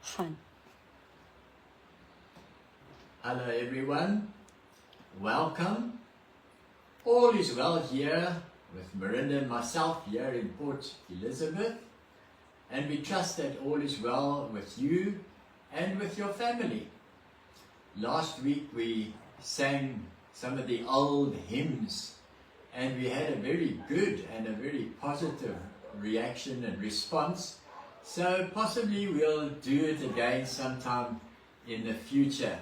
gaan. Hello everyone, welcome. All is well here with Miranda and myself here in Port Elizabeth, and we trust that all is well with you and with your family. Last week we sang some of the old hymns, and we had a very good and a very positive reaction and response, so possibly we'll do it again sometime in the future.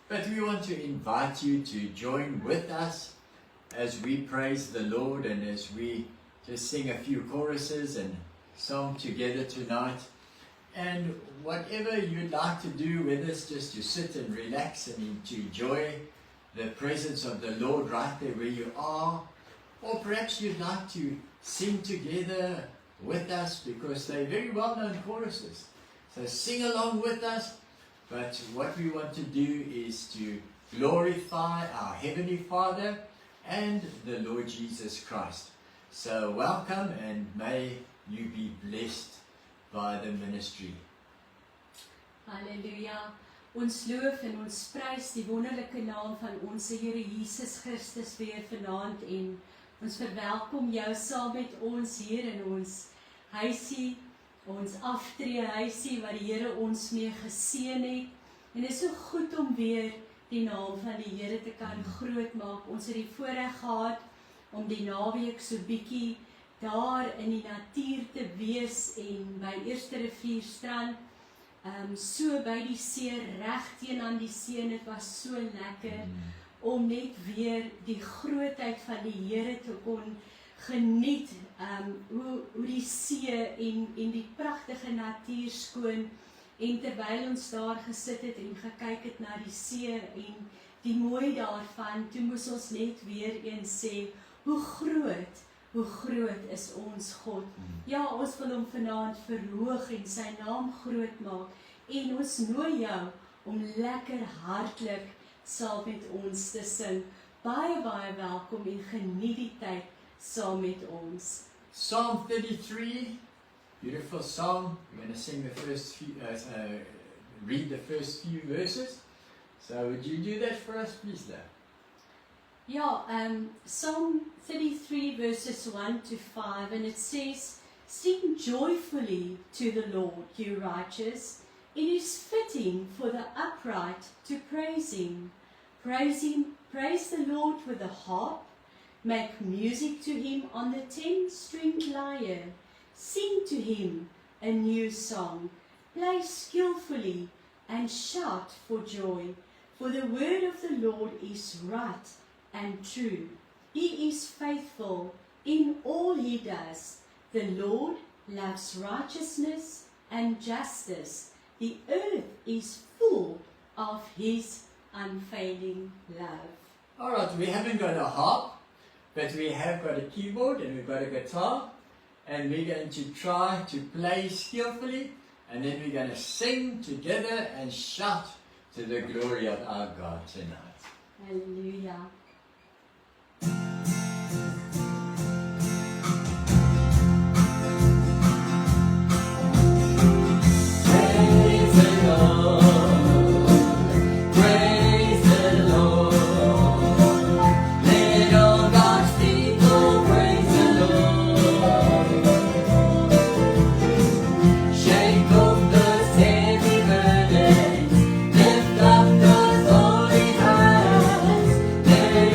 But we want to invite you to join with us as we praise the Lord and as we just sing a few choruses and song together tonight. And whatever you'd like to do with us, just to sit and relax and to enjoy the presence of the Lord right there where you are. Or perhaps you'd like to sing together with us, because they're very well-known choruses. So sing along with us. But what we want to do is to glorify our Heavenly Father and the Lord Jesus Christ. So welcome, and may you be blessed by the ministry. Halleluja. Ons loof en ons prys die wonderlike naam van ons Here Jesus Christus weer vanaand, en ons verwelkom jou saam met ons hier in ons huisie, ons aftree huisie wat die Here ons mee geseën het. En dit is so goed om weer die naam van die Here te kan groot maak. Ons het die voorreg gehad om die naweek so bietjie daar in die natuur te wees, en by Eerste Rivierstrand, so by die see, reg teen aan die see, en dit was so lekker om net weer die grootheid van die Here te kon geniet, hoe die see en die pragtige natuur skoon, en terwyl ons daar gesit het en gekyk het na die see en die mooi daarvan, toe moes ons net weer eens sê, hoe groot is ons God. Ja, ons wil hom vanaand verhoog en sy naam groot maak, en ons nooi jou om lekker hartlik saam met ons te sing. Baie welkom en geniet die tyd saam met ons. Psalm 33, beautiful psalm. We're going to sing the first few, read the first few verses. So would you do that for us, please, Leah? Ja, Psalm 33 verses 1 to 5, and it says, "Sing joyfully to the Lord, you righteous. It is fitting for the upright to praise Him. Praise the Lord with the harp. Make music to Him on the 10-stringed lyre. Sing to Him a new song. Play skillfully and shout for joy. For the word of the Lord is right and true. He is faithful in all He does. The Lord loves righteousness and justice. The earth is full of His unfailing love." All right, we haven't got a harp, but we have got a keyboard and we've got a guitar, and we're going to try to play skillfully, and then we're going to sing together and shout to the glory of our God tonight. Hallelujah. There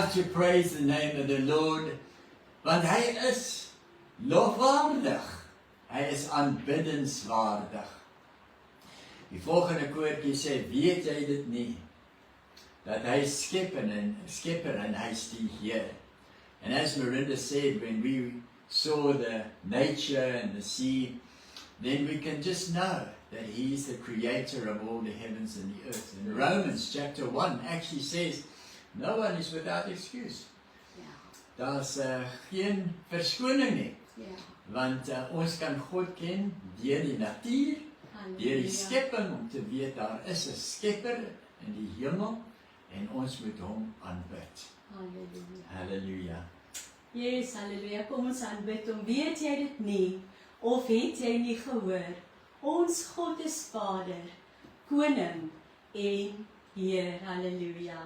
love to praise the name of the Lord, want hy is lofwaardig. Hy is aanbiddenswaardig. Die volgende koortjie sê, weet jy dit nie, dat hy skepper en hy is die Heer. And as Miranda said, when we saw the nature and the sea, then we can just know that he is the creator of all the heavens and the earth. And Romans chapter 1 actually says, no one is without excuse. Daar's geen verskoning nie. Want ons kan God ken deur die natuur, deur die skepping, om te weet daar is 'n skepper in die hemel en ons moet hom aanbid. Halleluja. Yes, halleluja. Kom ons aanbid hom. Weet jy dit nie? Of het jy nie gehoor? Ons God is Vader, Koning en Heer. Halleluja.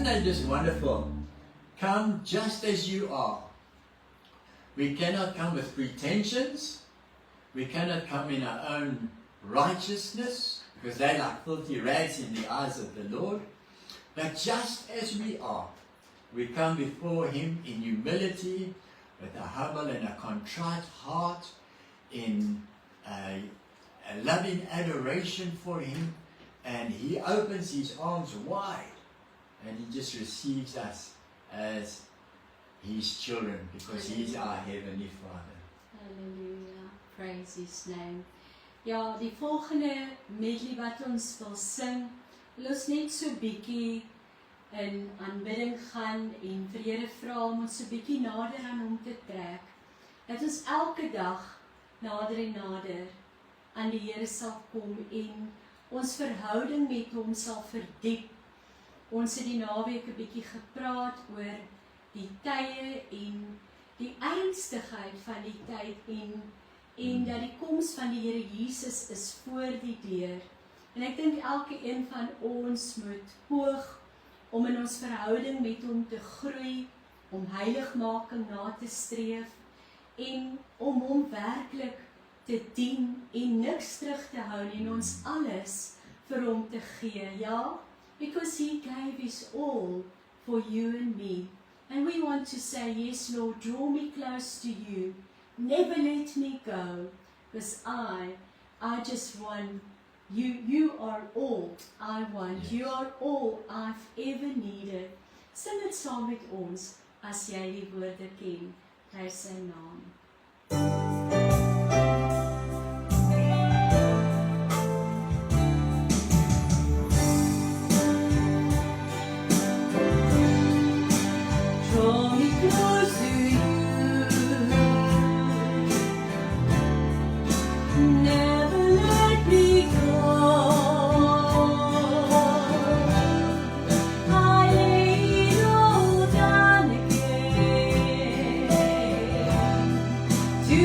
that just wonderful? Come just as you are. We cannot come with pretensions. We cannot come in our own righteousness, because they're like filthy rags in the eyes of the Lord. But just as we are, we come before Him in humility, with a humble and a contrite heart, in a loving adoration for Him, and He opens His arms wide, and He just receives us as His children, because He's our Heavenly Father. Hallelujah. Praise His name. Ja, die volgende medley wat ons wil sing, wil ons net so bietjie in aanbidding gaan en vir Here vra om ons so bietjie nader aan Hom te trek. Dat ons elke dag nader en nader aan die Here sal kom en ons verhouding met Hom sal verdiep. Ons het die naweek 'n bietjie gepraat oor die tye en die ernstigheid van die tyd en dat die koms van die Here Jesus is voor die deur. En ek dink elke een van ons moet poog om in ons verhouding met Hom te groei, om heiligmaking na te streef en om Hom werklik te dien en niks terug te hou en ons alles vir Hom te gee, ja? Because He gave His all for you and me. And we want to say, yes, Lord, draw me close to you. Never let me go, because I just want you. You are all I want. Yes. You are all I've ever needed. Sing dit saam met ons as jy die woorde ken. Prys sy naam. Draw me close to you. Never let me go. I lay it all down again to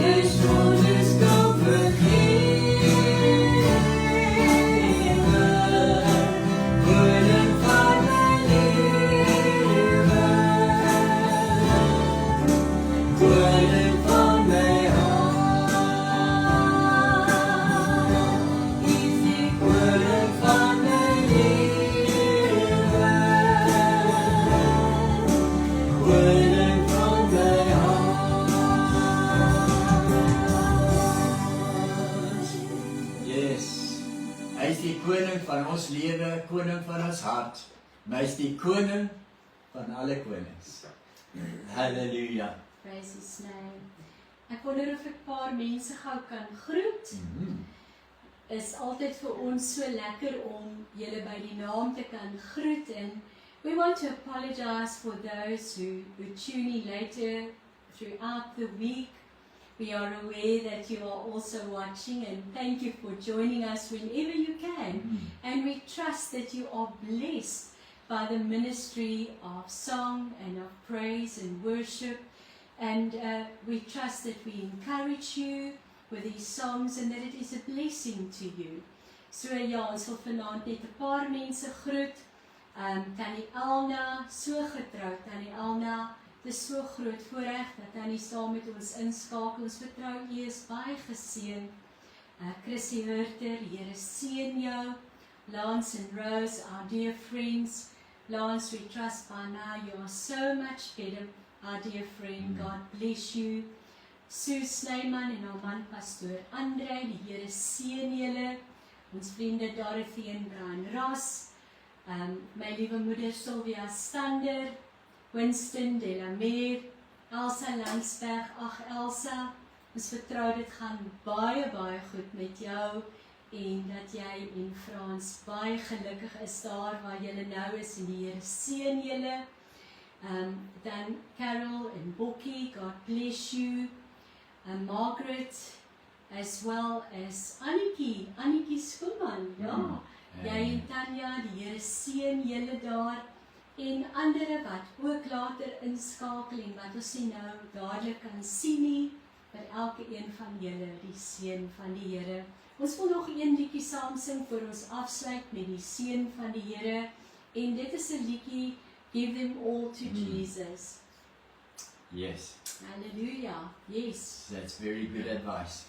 waters go vergeven, woorden van mijn leven, woorden van mijn hart, woorden van mijn leven, woorden van mijn hart. Yes. Hy is die koning van ons lewe, koning van ons hart, maar hy is die koning van alle konings. Halleluja. Praise his name. Ek wonder of ek 'n paar mense gou kan groet. Is altyd vir ons so lekker om julle by die naam te kan groet, and we want to apologize for those who tune in later throughout the week. We are aware that you are also watching, and thank you for joining us whenever you can. And we trust that you are blessed by the ministry of song and of praise and worship. And we trust that we encourage you with these songs and that it is a blessing to you. So ja, ons wil vanaand net 'n paar mense groet. Tannie Alna, so getroud. Tannie Alna, dit is so groot voorreg dat Tannie saam met ons inskakel. Ons vertrou u is baie geseën. Chrissy Hurter, die Here seën jou. Lance and Rose, our dear friends. Lance, we trust by now you are so much better, our dear friend. God bless you. Sue Snyman en haar man pastoor Andre, die Here seën julle. Ons vriende Dorothy en Brian Ross. My liewe moeder Sylvia Stander, Winston Delamere, Elsa Landsberg. Ag Elsa, ons vertrou dit gaan baie goed met jou en dat jy en Frans baie gelukkig is daar waar julle nou is en die Here seën julle. Dan Carol en Bokkie, God bless you. Margaret, as well as Annetjie Schoeman, ja. Jy en Tanya, die Here seën julle daar. En andere wat ook later inskakel en wat ons nie nou dadelik kan sien nie, vir elke een van julle die seën van die Here. Ons wil nog een liedjie saam sing voor ons afsluit met die seën van die Here. En dit is 'n liedjie, Give Them All to Jesus. Yes. Hallelujah. Yes. That's very good advice.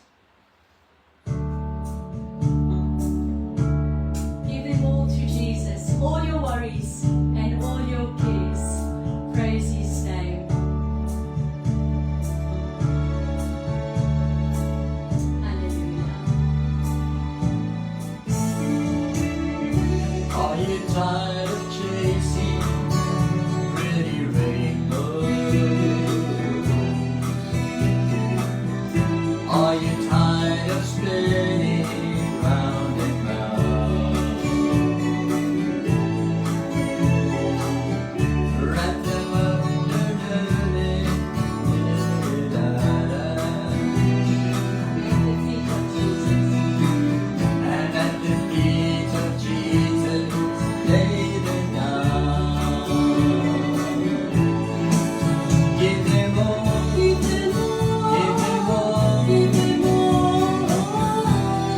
Give them all to Jesus. All your worries and all your cares. Praise his name. Hallelujah. Are you tired of chasing pretty rainbows? Are you tired of spinning round and round? Wrap them up underneath and at the feet of Jesus lay them down. Give them all, give them all, give them all, give them all,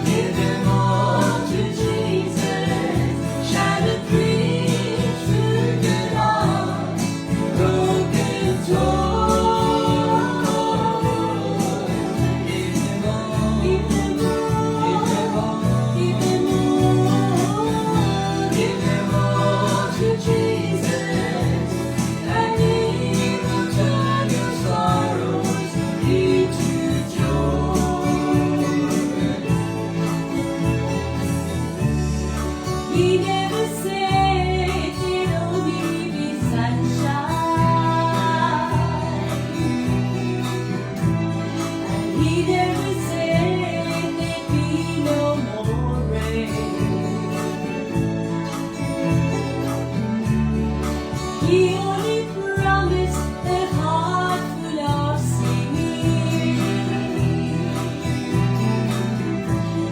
give them all to Jesus. Shattered dreams, broken hearts, broken toys. Give them all, give them all, give them all, give them all to Jesus, and He will turn your sorrows into joy. He never said it'll only be sunshine, and He never said there'd be no more rain. He only promised a heart full of singing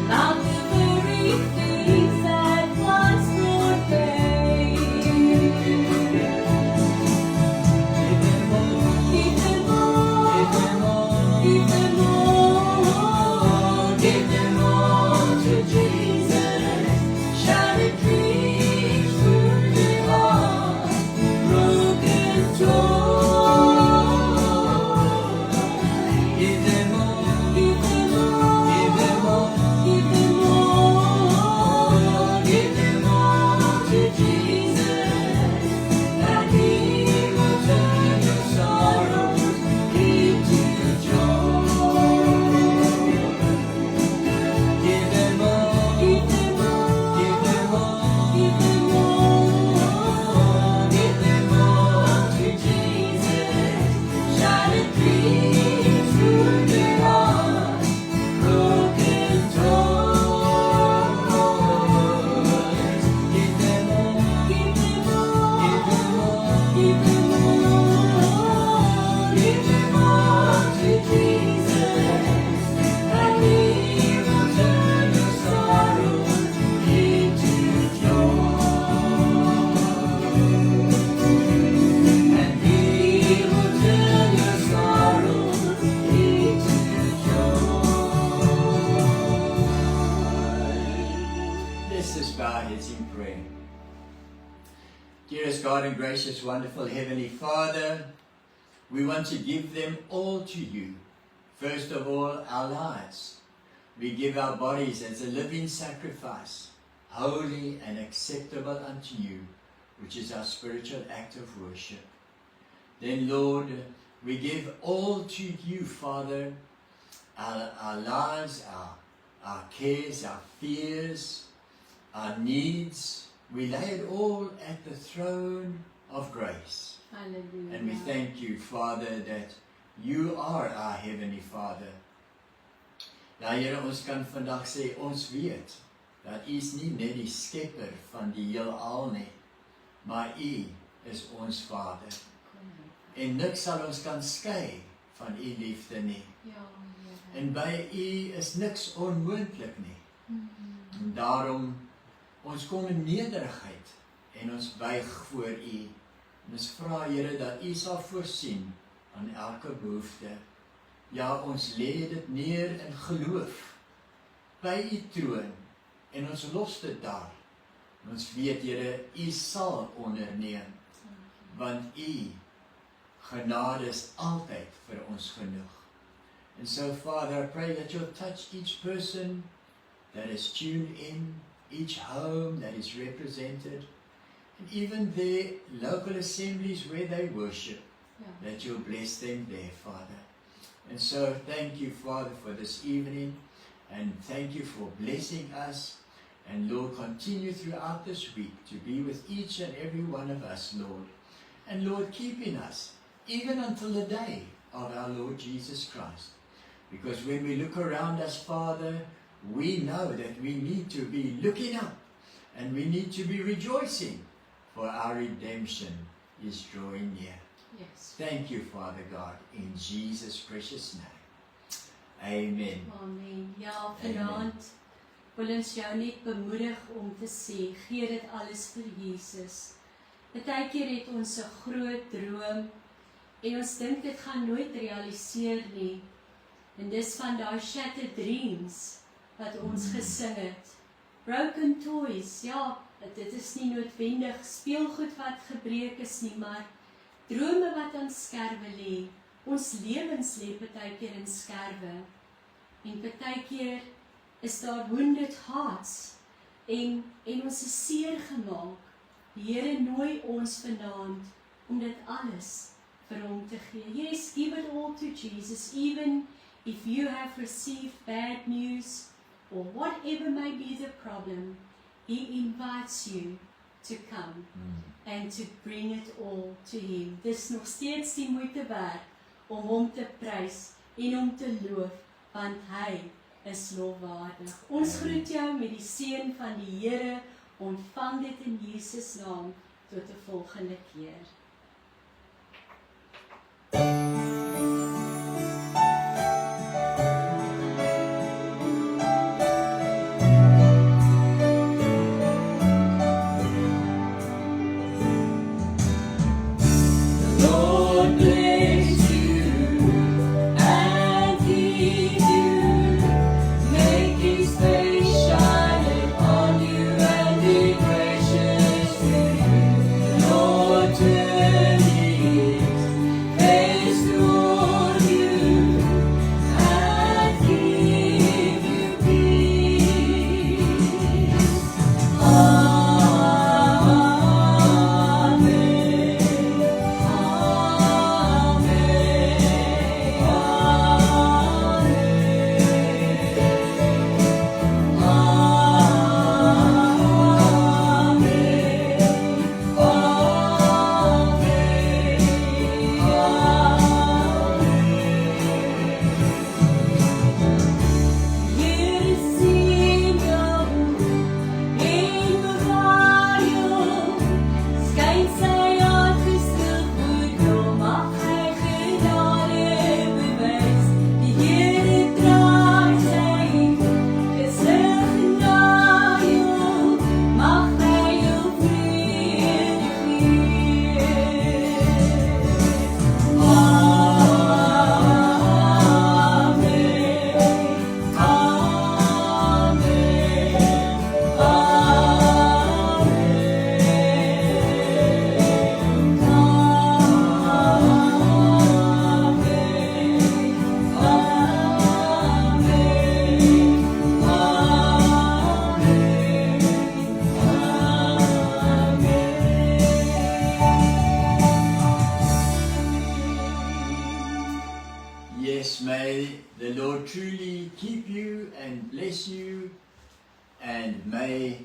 about the very things that once brought pain. Give them all, give them all, give them all, give them all, Dearest God and gracious, wonderful Heavenly Father, we want to give them all to you. First of all, our lives. We give our bodies as a living sacrifice, holy and acceptable unto you, which is our spiritual act of worship. Then, Lord, we give all to you, Father, our lives, our cares, our fears, our needs. We lay it all at the throne of grace. Hallelujah. And we thank you, Father, that you are our Heavenly Father. Ja, Here, ons kan vandag sê, ons weet, dat U is nie net die skepper van die heelal nie, maar U is ons Vader. En niks sal ons kan skei van U liefde nie. Ja, En by U is niks onmoontlik nie. En daarom, ons kom in nederigheid en ons buig voor U. En ons vra, Here, dat U sal voorsien aan elke behoefte. Ja, ons lê dit neer in geloof by U troon en ons los dit daar. En ons weet, Here, U sal onderneem, want U genade is altyd vir ons genoeg. And so, Father, I pray that you'll touch each person that is tuned in, each home that is represented, and even their local assemblies where they worship, that you'll bless them there, Father. And so, thank you, Father, for this evening, and thank you for blessing us. And Lord, continue throughout this week to be with each and every one of us, Lord. And Lord, keeping us, even until the day of our Lord Jesus Christ. Because when we look around us, Father, we know that we need to be looking up, and we need to be rejoicing, for our redemption is drawing near. Yes. Thank you, Father God, in Jesus' precious name. Amen. Amen. Ja, vanaand wil ons jou net bemoedig om te sê, gee dit alles vir Jesus. Partykeer het ons 'n groot droom en ons dink dit gaan nooit realiseer nie. En dis van daai shattered dreams wat ons gesing het. Broken toys, ja, dit is nie noodwendig speelgoed wat gebreek is nie, maar drome wat aan skerwe lê. Ons lewens lê partykeer in skerwe. En partykeer is daar wounded hearts en ons is seer gemaak. Die Here nooi ons vanaand om dit alles vir hom te gee. Yes, give it all to Jesus, even if you have received bad news or whatever may be the problem. He invites you to come and to bring it all to Him. Dis nog steeds die moeite werd om hom te prys en om te loof, want Hy is lofwaardig. Ons groet jou met die seën van die Here. Ontvang dit in Jesus naam tot 'n volgende keer. Turn the Lord truly keep you and bless you, and may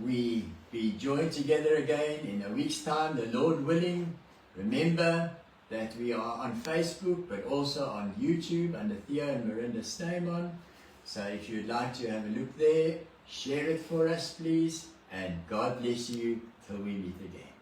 we be joined together again in a week's time, the Lord willing. Remember that we are on Facebook, but also on YouTube under Theo and Miranda Stamon. So if you'd like to have a look there, share it for us, please. And God bless you till we meet again.